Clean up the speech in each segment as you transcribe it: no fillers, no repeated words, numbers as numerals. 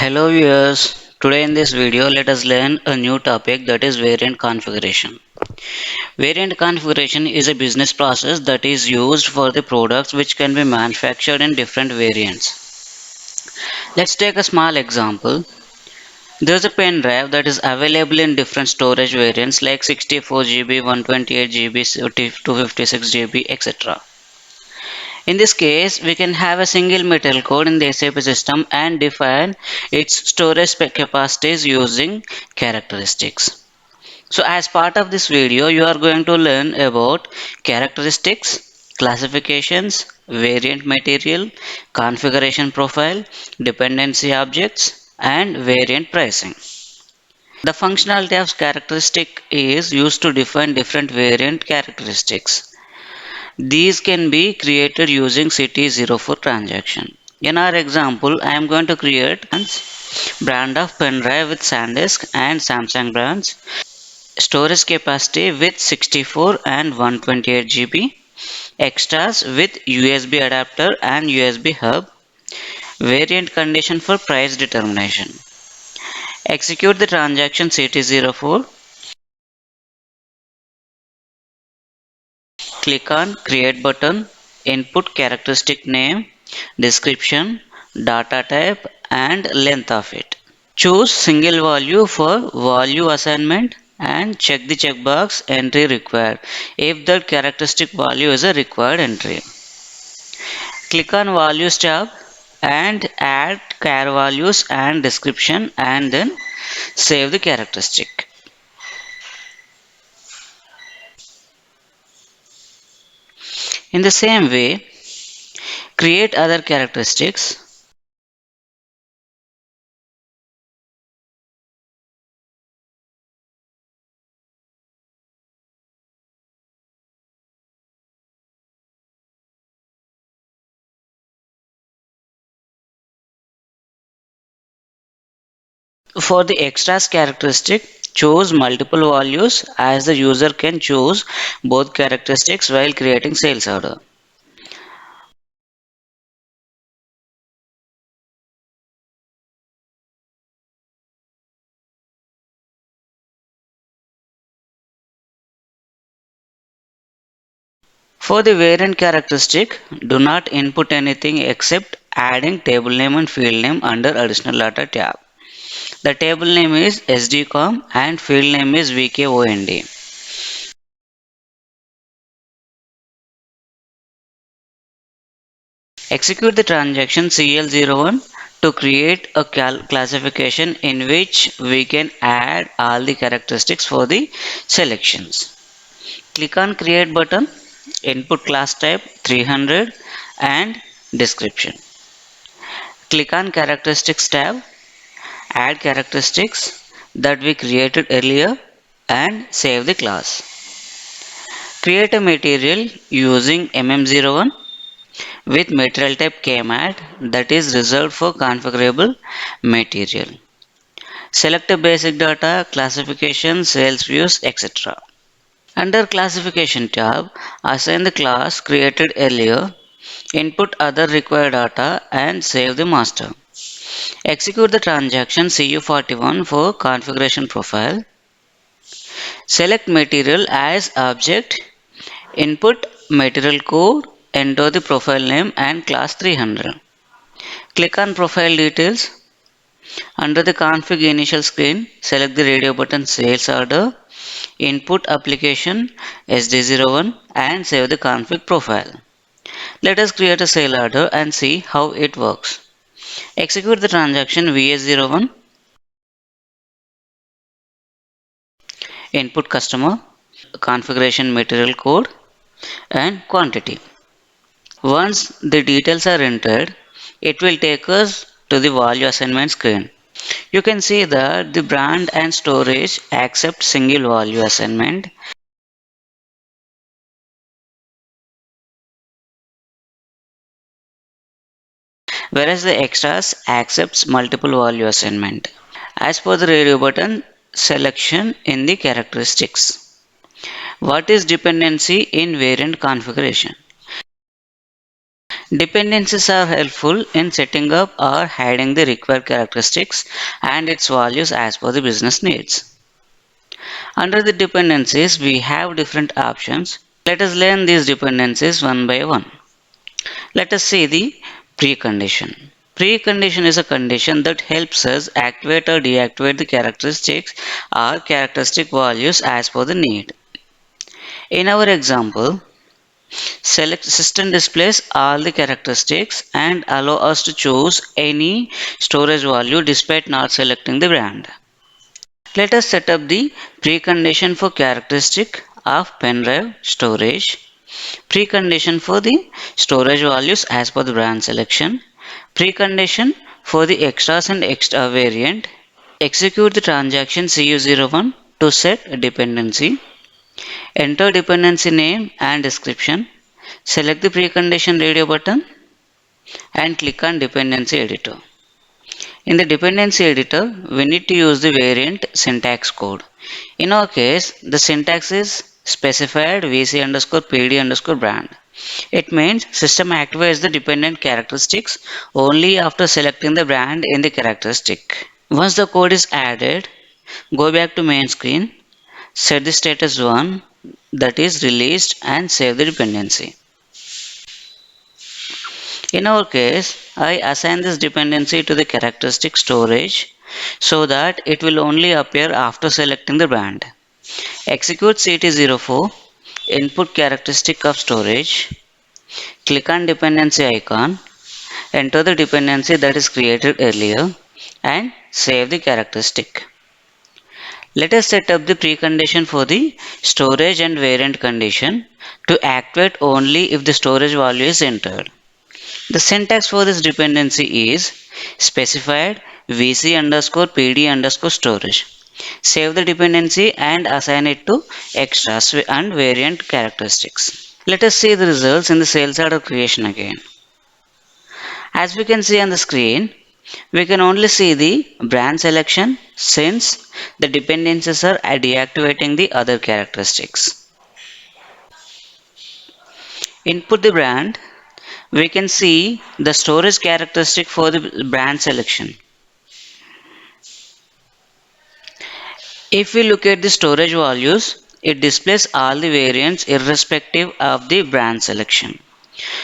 Hello viewers, today in this video let us learn a new topic, that is variant configuration. Variant configuration is a business process that is used for the products which can be manufactured in different variants. Let's take a small example. There is a pen drive that is available in different storage variants like 64 GB, 128 GB, 256 GB, etc. In this case, we can have a single metal code in the SAP system and define its storage capacities using characteristics. So as part of this video, you are going to learn about characteristics, classifications, variant material, configuration profile, dependency objects, and variant pricing. The functionality of characteristic is used to define different variant characteristics. These can be created using CT04 transaction. In our example, I am going to create brand of pen drive with SanDisk and Samsung brands, storage capacity with 64 and 128 GB, extras with USB adapter and USB hub, variant condition for price determination. Execute the transaction CT04, click on create button, input characteristic name, description, data type and length of it. Choose single value for value assignment and check the checkbox entry required if that characteristic value is a required entry. Click on values tab and add char values and description and then save the characteristic. In the same way, create other characteristics. For the extras characteristic, choose multiple values as the user can choose both characteristics while creating sales order. For the variant characteristic, do not input anything except adding table name and field name under additional data tab. The table name is SDCOM and field name is VKOND. Execute the transaction CL01 to create a classification in which we can add all the characteristics for the selections. Click on create button, input class type 300 and description. Click on characteristics tab, add characteristics that we created earlier and save the class. Create a material using MM01 with material type KMAT that is reserved for configurable material. Select a basic data, classification, sales views, etc. Under classification tab, assign the class created earlier, input other required data and save the master. Execute the transaction CU41 for configuration profile. Select material as object, input material code, enter the profile name and class 300. Click on profile details. Under the config initial screen, select the radio button sales order, input application SD01 and save the config profile. Let us create a sale order and see how it works. Execute the transaction VS01, input customer, configuration material code and quantity. Once the details are entered, it will take us to the value assignment screen. You can see that the brand and storage accept single value assignment, whereas the extras accepts multiple value assignment. As per the radio button selection in the characteristics. What is dependency in variant configuration? Dependencies are helpful in setting up or hiding the required characteristics and its values as per the business needs. Under the dependencies, we have different options. Let us learn these dependencies one by one. Let us see the precondition. Precondition is a condition that helps us activate or deactivate the characteristics or characteristic values as per the need. In our example, select system displays all the characteristics and allow us to choose any storage value despite not selecting the brand. Let us set up the precondition for characteristic of pen drive storage, precondition for the storage values as per the brand selection, precondition for the extras and extra variant. Execute the transaction CU01 to set dependency. Enter dependency name and description. Select the precondition radio button and click on dependency editor. In the dependency editor, we need to use the variant syntax code. In our case, the syntax is specified VC underscore PD underscore brand. It means system activates the dependent characteristics only after selecting the brand in the characteristic. Once the code is added, go back to main screen, set the status 1, that is released, and save the dependency. In our case, I assign this dependency to the characteristic storage so that it will only appear after selecting the brand. Execute CT04, input characteristic of storage, click on dependency icon, enter the dependency that is created earlier, and save the characteristic. Let us set up the precondition for the storage and variant condition to activate only if the storage value is entered. The syntax for this dependency is specified VC underscore PD underscore storage. Save the dependency and assign it to extras and variant characteristics. Let us see the results in the sales order creation again. As we can see on the screen, we can only see the brand selection since the dependencies are deactivating the other characteristics. Input the brand, we can see the storage characteristic for the brand selection. If we look at the storage values, it displays all the variants irrespective of the brand selection.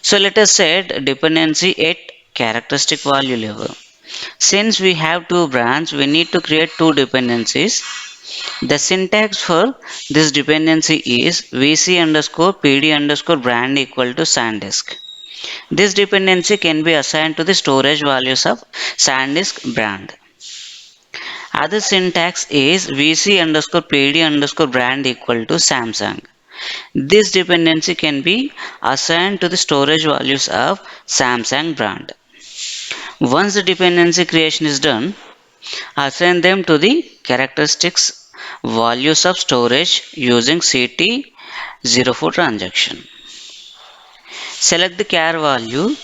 So let us set dependency at characteristic value level. Since we have two brands, we need to create two dependencies. The syntax for this dependency is VC underscore PD underscore brand equal to SanDisk. This dependency can be assigned to the storage values of SanDisk brand. Other syntax is VC underscore PD underscore brand equal to Samsung. This dependency can be assigned to the storage values of Samsung brand. Once the dependency creation is done, assign them to the characteristics values of storage using CT04 transaction. Select the char value,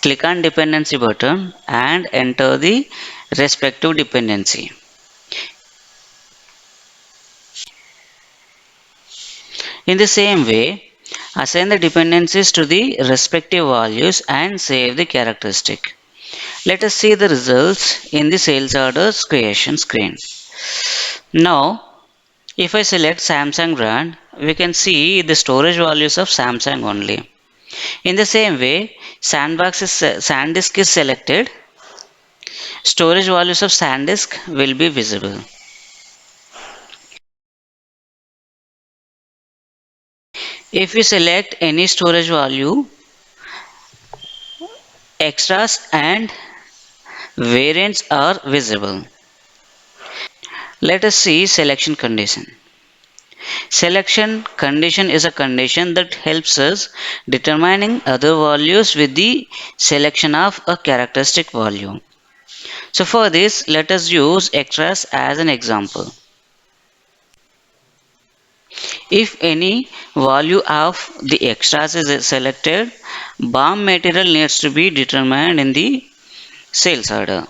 click on dependency button and enter the respective dependency. In the same way, assign the dependencies to the respective values and save the characteristic. Let us see the results in the sales orders creation screen. Now, if I select Samsung brand, we can see the storage values of Samsung only. In the same way, SanDisk is selected, storage values of SanDisk will be visible. If we select any storage value, extras and variants are visible. Let us see selection condition. Selection condition is a condition that helps us determining other values with the selection of a characteristic value. So for this, let us use extras as an example. If any value of the extras is selected, BOM material needs to be determined in the sales order.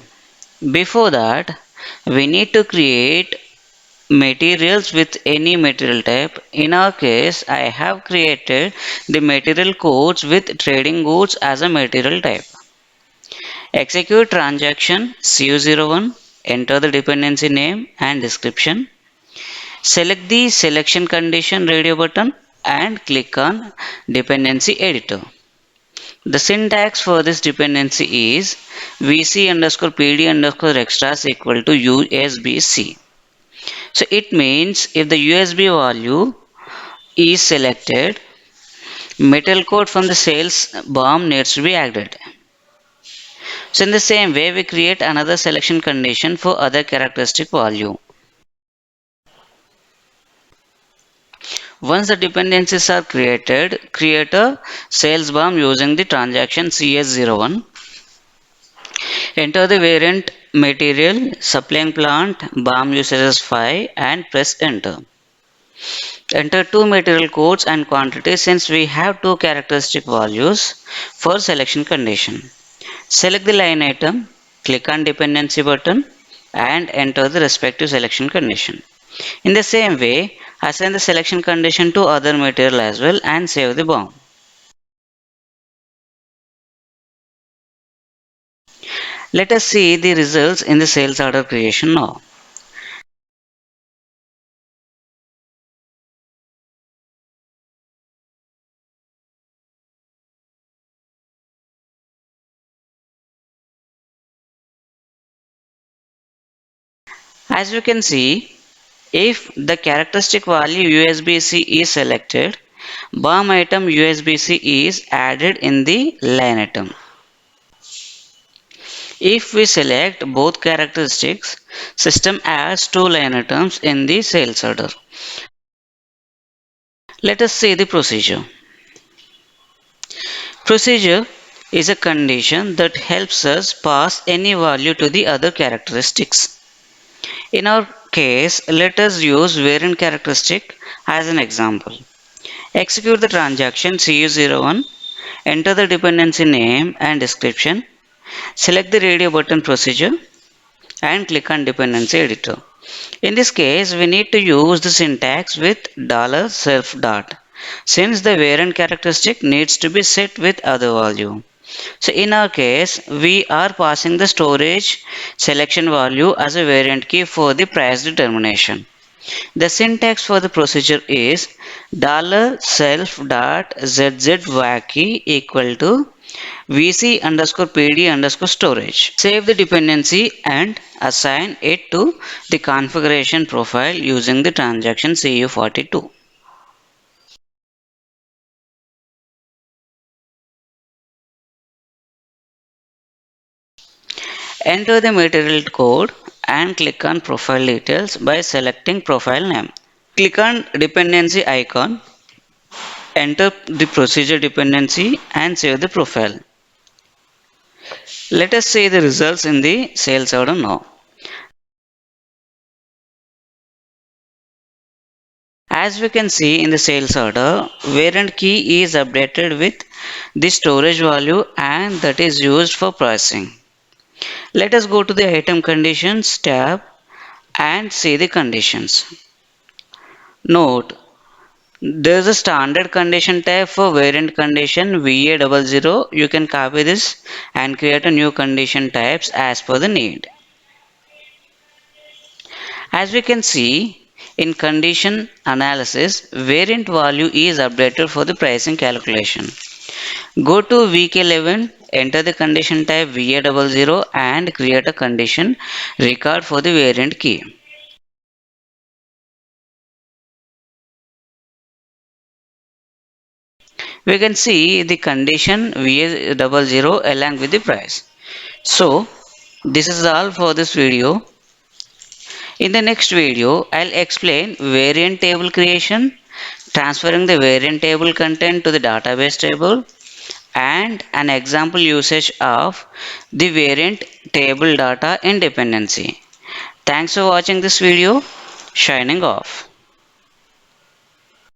Before that, we need to create materials with any material type. In our case, I have created the material codes with trading goods as a material type. Execute transaction CU01, enter the dependency name and description. Select the selection condition radio button and click on dependency editor. The syntax for this dependency is vc underscore pd underscore extras equal to USB-C. So it means if the USB value is selected, metal code from the sales BOM needs to be added. So in the same way, we create another selection condition for other characteristic value. Once the dependencies are created, create a sales BOM using the transaction CS01. Enter the variant material, supplying plant, BOM uses 5 and press enter. Enter two material codes and quantities since we have two characteristic values for selection condition. Select the line item, click on dependency button and enter the respective selection condition. In the same way, assign the selection condition to other material as well and save the BOM. Let us see the results in the sales order creation now. As you can see, if the characteristic value USB-C is selected, BOM item USB-C is added in the line item. If we select both characteristics, system adds two line items in the sales order. Let us see the procedure. Procedure is a condition that helps us pass any value to the other characteristics. In our case, let us use variant characteristic as an example. Execute the transaction CU01, enter the dependency name and description, select the radio button procedure and click on dependency editor. In this case, we need to use the syntax with $self dot since the variant characteristic needs to be set with other value. So in our case, we are passing the storage selection value as a variant key for the price determination. The syntax for the procedure is $self.zzwacky equal to vc underscore pd underscore storage. Save the dependency and assign it to the configuration profile using the transaction CU42. Enter the material code and click on profile details by selecting profile name. Click on dependency icon, enter the procedure dependency and save the profile. Let us see the results in the sales order now. As we can see in the sales order, variant key is updated with the storage value and that is used for pricing. Let us go to the item conditions tab and see the conditions. Note, there is a standard condition tab for variant condition VA00. You can copy this and create a new condition types as per the need. As we can see, in condition analysis, variant value is updated for the pricing calculation. Go to VK11, enter the condition type VA00 and create a condition record for the variant key. We can see the condition VA00 along with the price. So, this is all for this video. In the next video, I'll explain variant table creation, transferring the variant table content to the database table, and an example usage of the variant table data in dependency. Thanks for watching this video. Shining off.